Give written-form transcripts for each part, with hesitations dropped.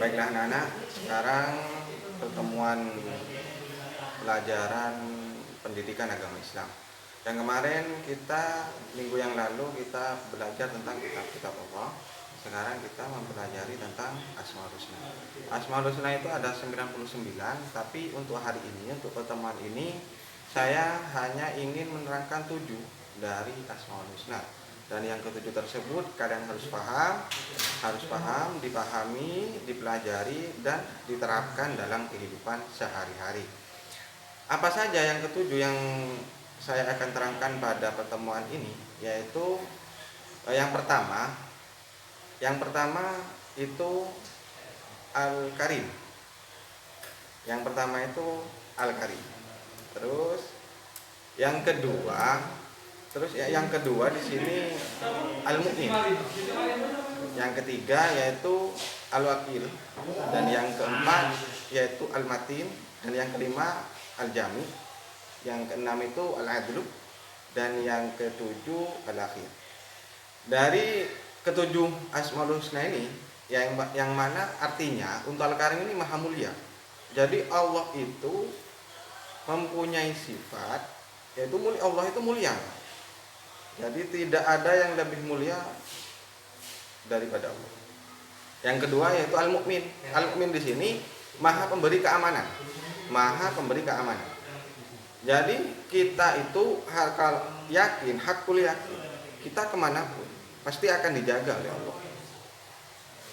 Baiklah anak-anak, sekarang pertemuan pelajaran pendidikan agama Islam. Yang kemarin kita minggu yang lalu kita belajar tentang kitab-kitab Allah. Sekarang kita mempelajari tentang Asmaul Husna. Asmaul Husna itu ada 99, tapi untuk hari ini, untuk pertemuan ini saya hanya ingin menerangkan 7 dari Asmaul Husna. Dan yang ketujuh tersebut kalian harus paham, dipahami, dipelajari, dan diterapkan dalam kehidupan sehari-hari. Apa saja yang ketujuh yang saya akan terangkan pada pertemuan ini, yaitu yang pertama itu Al-Karim. Yang pertama itu Al-Karim. Terus yang kedua di sini Al-Mu'min. Yang ketiga yaitu Al-Wakil, dan yang keempat yaitu Al-Matin, dan yang kelima Al-Jami, yang keenam itu Al-Adlu, dan yang ketujuh Al-Akhir. Dari ketujuh Asmaul Husna ini yang mana artinya untuk Al-Karim ini maha mulia. Jadi Allah itu mempunyai sifat yaitu mulia. Allah itu mulia. Jadi tidak ada yang lebih mulia daripada Allah. Yang kedua yaitu Al-Mu'min. Al-Mu'min di sini maha pemberi keamanan. Jadi kita itu hakul yakin, kita kemanapun pasti akan dijaga oleh Allah.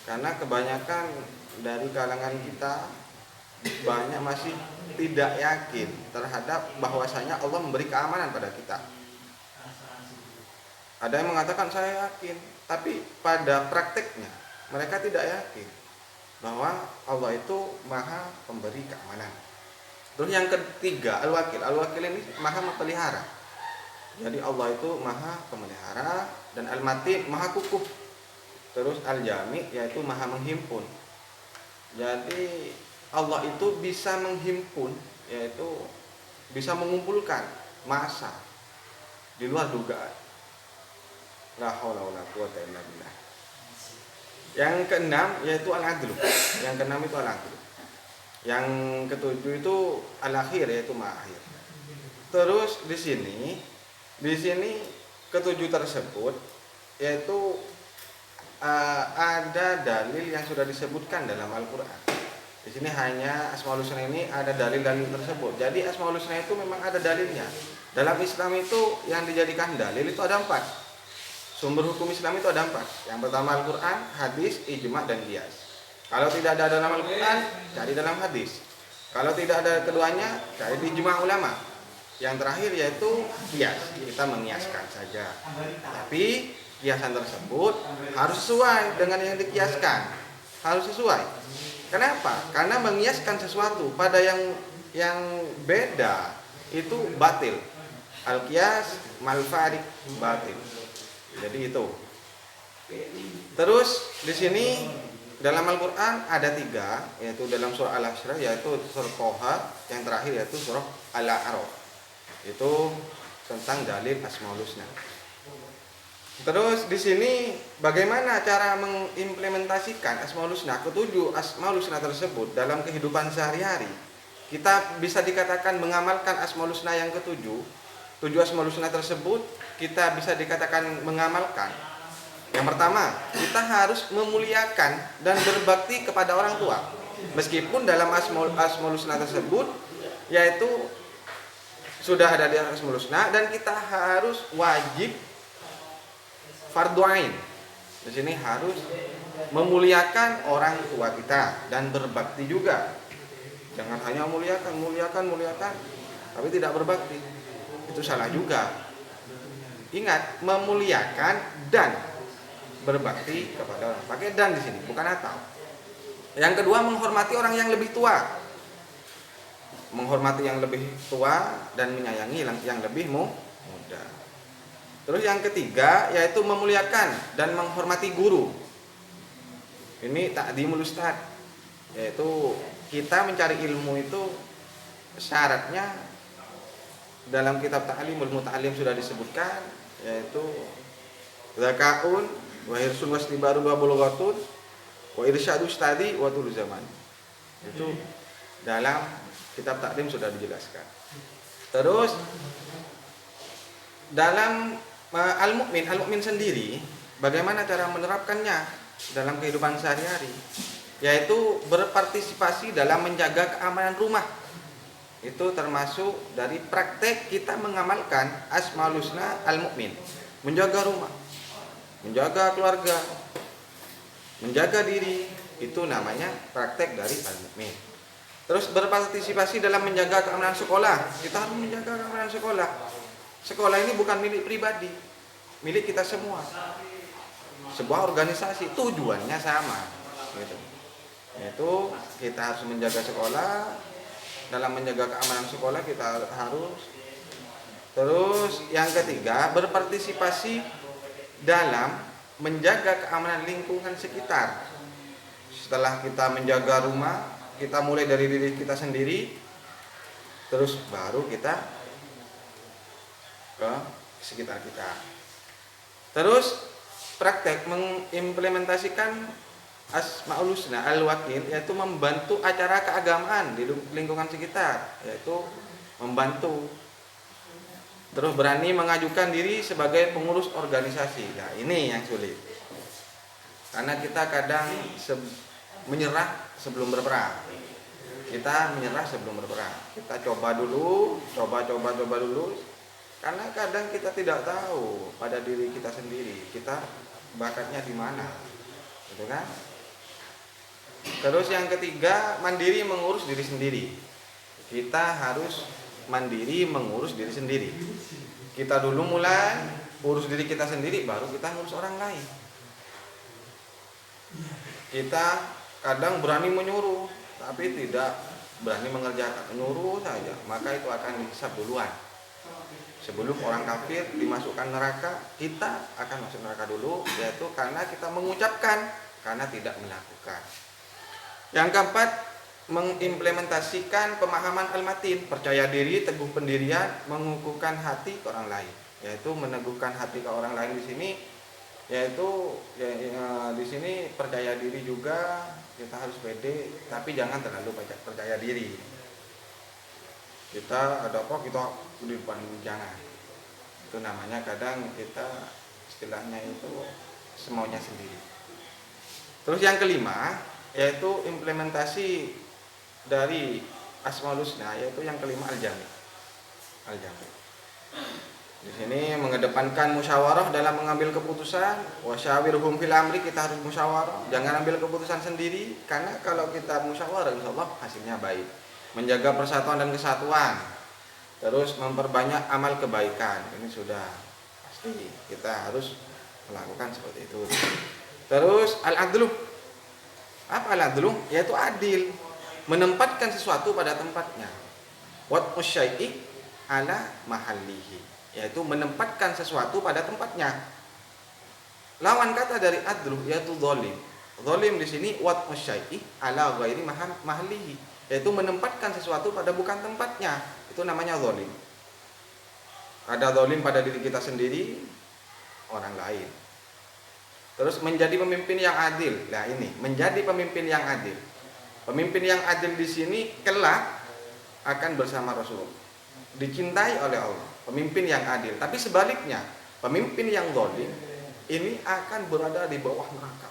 Karena kebanyakan dari kalangan kita banyak masih tidak yakin terhadap bahwasanya Allah memberi keamanan pada kita. Ada yang mengatakan saya yakin, tapi pada prakteknya mereka tidak yakin bahwa Allah itu maha pemberi keamanan. Terus yang ketiga Al-Wakil. Al-Wakil ini maha memelihara. Jadi Allah itu maha pemelihara, dan Al-Matin maha kukuh. Terus Al-Jami yaitu maha menghimpun. Jadi Allah itu bisa menghimpun, yaitu bisa mengumpulkan massa di luar dugaan. La haula wala quwata illa billah. Yang keenam yaitu Al-Adlu. Yang keenam itu Al-Adlu. Yang ketujuh itu Al-Akhir, yaitu Mahir. Terus di sini ketujuh tersebut yaitu ada dalil yang sudah disebutkan dalam Al-Qur'an. Di sini hanya Asmaul Husna ini ada dalil-dalil tersebut. Jadi Asmaul Husna itu memang ada dalilnya. Dalam Islam itu yang dijadikan dalil itu ada 4. Sumber hukum Islam itu ada 4. Yang pertama Al-Quran, hadis, ijma, dan qiyas. Kalau tidak ada dalam Al-Quran, cari dalam hadis. Kalau tidak ada keduanya, cari di ijma ulama. Yang terakhir yaitu qiyas. Kita mengiaskan saja. Tapi kiasan tersebut harus sesuai dengan yang dikiaskan. Harus sesuai. Kenapa? Karena mengiaskan sesuatu pada yang beda itu batil. Al-qiyas mal-farik batil. Jadi itu. Terus di sini dalam Al-Qur'an ada 3, yaitu dalam surah Al-Asr, yaitu surah Toha, yang terakhir yaitu surah Al-A'raf. Itu tentang dalil Asmaul Husna. Terus di sini bagaimana cara mengimplementasikan Asmaul Husna, ketujuh Asmaul Husna tersebut dalam kehidupan sehari-hari. Kita bisa dikatakan mengamalkan Asmaul Husna yang ketujuh. 7 Asmaul Husna tersebut kita bisa dikatakan mengamalkan. Yang pertama, kita harus memuliakan dan berbakti kepada orang tua. Meskipun dalam Asmaul Husna tersebut yaitu sudah ada di Asmaul Husna, dan kita harus wajib fardhu ain. Di sini harus memuliakan orang tua kita dan berbakti juga. Jangan hanya muliakan, tapi tidak berbakti. Itu salah juga. Ingat, memuliakan dan berbakti kepada orang. Pakai dan di sini, bukan atau. Yang kedua, menghormati orang yang lebih tua. Menghormati yang lebih tua dan menyayangi yang lebih muda. Terus yang ketiga yaitu memuliakan dan menghormati guru. Ini ta'dhimul ustad, yaitu kita mencari ilmu itu syaratnya dalam kitab Ta'limul Muta'allim sudah disebutkan, yaitu zakaun wa hirsun wastibaru wa bulughatun wa irsyadu ustadi wa tul zaman. Itu dalam kitab taklim sudah dijelaskan. Terus dalam al-mukmin sendiri, bagaimana cara menerapkannya dalam kehidupan sehari-hari? Yaitu berpartisipasi dalam menjaga keamanan rumah. Itu termasuk dari praktek kita mengamalkan asmaul husna al-mukmin. Menjaga rumah, menjaga keluarga, menjaga diri, itu namanya praktek dari al-mukmin. Terus berpartisipasi dalam menjaga keamanan sekolah. Kita harus menjaga keamanan sekolah. Sekolah ini bukan milik pribadi, milik kita semua. Sebuah organisasi tujuannya sama, gitu. Yaitu kita harus menjaga sekolah. Dalam menjaga keamanan sekolah kita harus. Terus yang ketiga, berpartisipasi dalam menjaga keamanan lingkungan sekitar. Setelah kita menjaga rumah, kita mulai dari diri kita sendiri, terus baru kita ke sekitar kita. Terus praktek mengimplementasikan asmaul husna al-wakil, yaitu membantu acara keagamaan di lingkungan sekitar, yaitu membantu. Terus berani mengajukan diri sebagai pengurus organisasi. Nah, ini yang sulit. Karena kita kadang menyerah sebelum berperang. Kita menyerah sebelum berperang. Kita coba dulu, coba dulu. Karena kadang kita tidak tahu pada diri kita sendiri, kita bakatnya di mana. Gitu kan? Terus yang ketiga, mandiri mengurus diri sendiri. Kita harus mandiri mengurus diri sendiri. Kita dulu mulai urus diri kita sendiri, baru kita ngurus orang lain. Kita kadang berani menyuruh, tapi tidak berani mengerjakan. Menyuruh saja, maka itu akan dihisab duluan. Sebelum orang kafir dimasukkan neraka, kita akan masuk neraka dulu, yaitu karena kita mengucapkan, karena tidak melakukan. Yang keempat, mengimplementasikan pemahaman al-matin, percaya diri, teguh pendirian, mengukuhkan hati ke orang lain. Yaitu meneguhkan hati ke orang lain di sini, yaitu di sini percaya diri juga, kita harus pede, tapi jangan terlalu percaya diri. Kita ada apa, kita di depan, jangan. Itu namanya kadang kita istilahnya itu semaunya sendiri. Terus yang kelima, yaitu implementasi dari asmaul husna, yaitu yang kelima al-jami. Di sini mengedepankan musyawarah dalam mengambil keputusan. Wasyawirhum fil amri, kita harus musyawarah, jangan ambil keputusan sendiri, karena kalau kita musyawarah insyaallah hasilnya baik. Menjaga persatuan dan kesatuan. Terus memperbanyak amal kebaikan. Ini sudah pasti kita harus melakukan seperti itu. Terus al-adlu. Apa al-adlu? Yaitu adil, menempatkan sesuatu pada tempatnya. Wat'u syai'i ala mahallihi, yaitu menempatkan sesuatu pada tempatnya. Lawan kata dari adlu yaitu zalim. Zalim di sini wat'u syai'i ala ghairi mahallihi, yaitu menempatkan sesuatu pada bukan tempatnya. Itu namanya zalim. Ada zalim pada diri kita sendiri, orang lain. Terus menjadi pemimpin yang adil. Nah ini, menjadi pemimpin yang adil. Pemimpin yang adil di sini kelak akan bersama Rasul. Dicintai oleh Allah. Pemimpin yang adil. Tapi sebaliknya, pemimpin yang zalim ini akan berada di bawah neraka.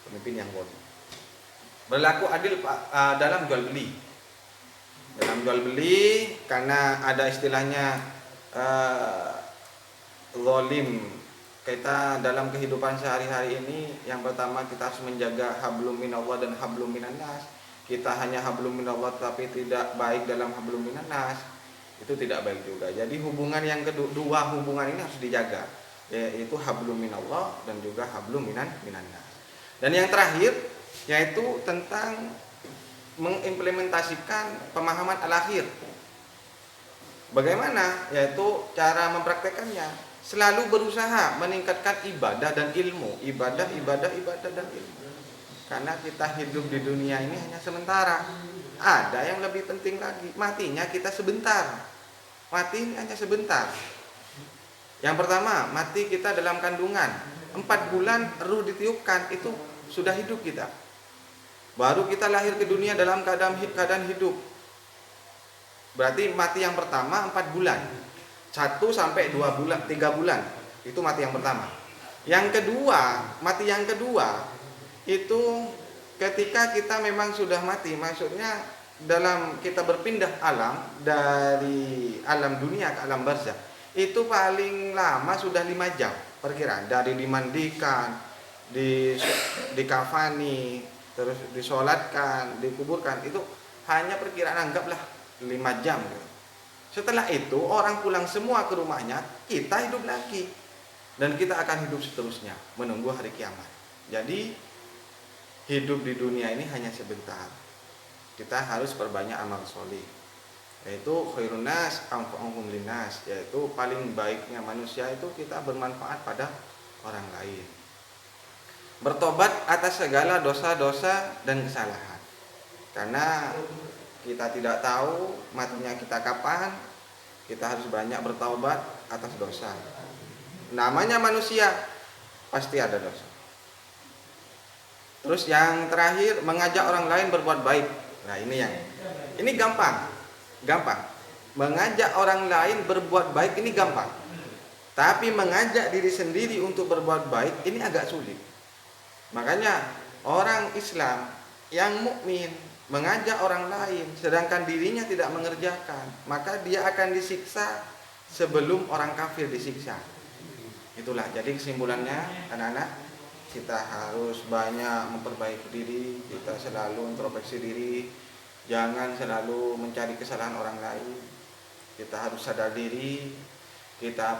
Pemimpin yang zalim. Berlaku adil dalam jual beli. Dalam jual beli, karena ada istilahnya zalim. Kita dalam kehidupan sehari-hari ini, yang pertama kita harus menjaga hablum minallah dan hablum minannas. Kita hanya hablum minallah tapi tidak baik dalam hablum minannas, itu tidak baik juga. Jadi hubungan yang kedua, hubungan ini harus dijaga, yaitu hablum minallah dan juga hablum minannas. Dan yang terakhir yaitu tentang mengimplementasikan pemahaman al-akhir. Bagaimana? Yaitu cara mempraktekannya. Selalu berusaha meningkatkan ibadah dan ilmu. Ibadah dan ilmu. Karena kita hidup di dunia ini hanya sementara. Ada yang lebih penting lagi. Matinya kita sebentar. Mati ini hanya sebentar. Yang pertama, mati kita dalam kandungan. 4 bulan ruh ditiupkan. Itu sudah hidup kita. Baru kita lahir ke dunia dalam keadaan hidup. Berarti mati yang pertama 4 bulan. 1 sampai 2 bulan, 3 bulan. Itu mati yang pertama. Yang kedua, mati yang kedua itu ketika kita memang sudah mati, maksudnya dalam kita berpindah alam dari alam dunia ke alam barzakh. Itu paling lama sudah 5 jam perkiraan, dari dimandikan, dikafani, terus disolatkan, dikuburkan, itu hanya perkiraan anggaplah 5 jam gitu. Setelah itu orang pulang semua ke rumahnya, kita hidup lagi dan kita akan hidup seterusnya menunggu hari kiamat. Jadi hidup di dunia ini hanya sebentar. Kita harus perbanyak amal soleh, yaitu khairun nas anfa'uhum linnas, yaitu paling baiknya manusia itu kita bermanfaat pada orang lain. Bertobat atas segala dosa-dosa dan kesalahan. Karena kita tidak tahu matinya kita kapan, kita harus banyak bertaubat atas dosa. Namanya manusia, pasti ada dosa. Terus yang terakhir, mengajak orang lain berbuat baik. Nah ini gampang. Mengajak orang lain berbuat baik ini gampang. Tapi mengajak diri sendiri untuk berbuat baik ini agak sulit. Makanya orang Islam yang mukmin mengajak orang lain sedangkan dirinya tidak mengerjakan, maka dia akan disiksa sebelum orang kafir disiksa. Itulah jadi kesimpulannya, anak-anak, kita harus banyak memperbaiki diri, kita selalu introspeksi diri, jangan selalu mencari kesalahan orang lain. Kita harus sadar diri, kita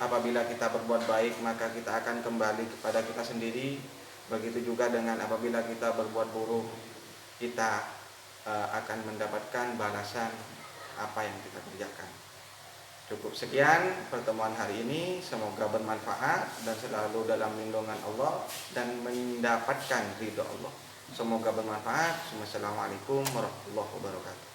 apabila kita berbuat baik maka kita akan kembali kepada kita sendiri. Begitu juga dengan apabila kita berbuat buruk, kita akan mendapatkan balasan apa yang kita kerjakan. Cukup sekian pertemuan hari ini, semoga bermanfaat dan selalu dalam lindungan Allah dan mendapatkan ridho Allah. Semoga bermanfaat. Wassalamualaikum warahmatullahi wabarakatuh.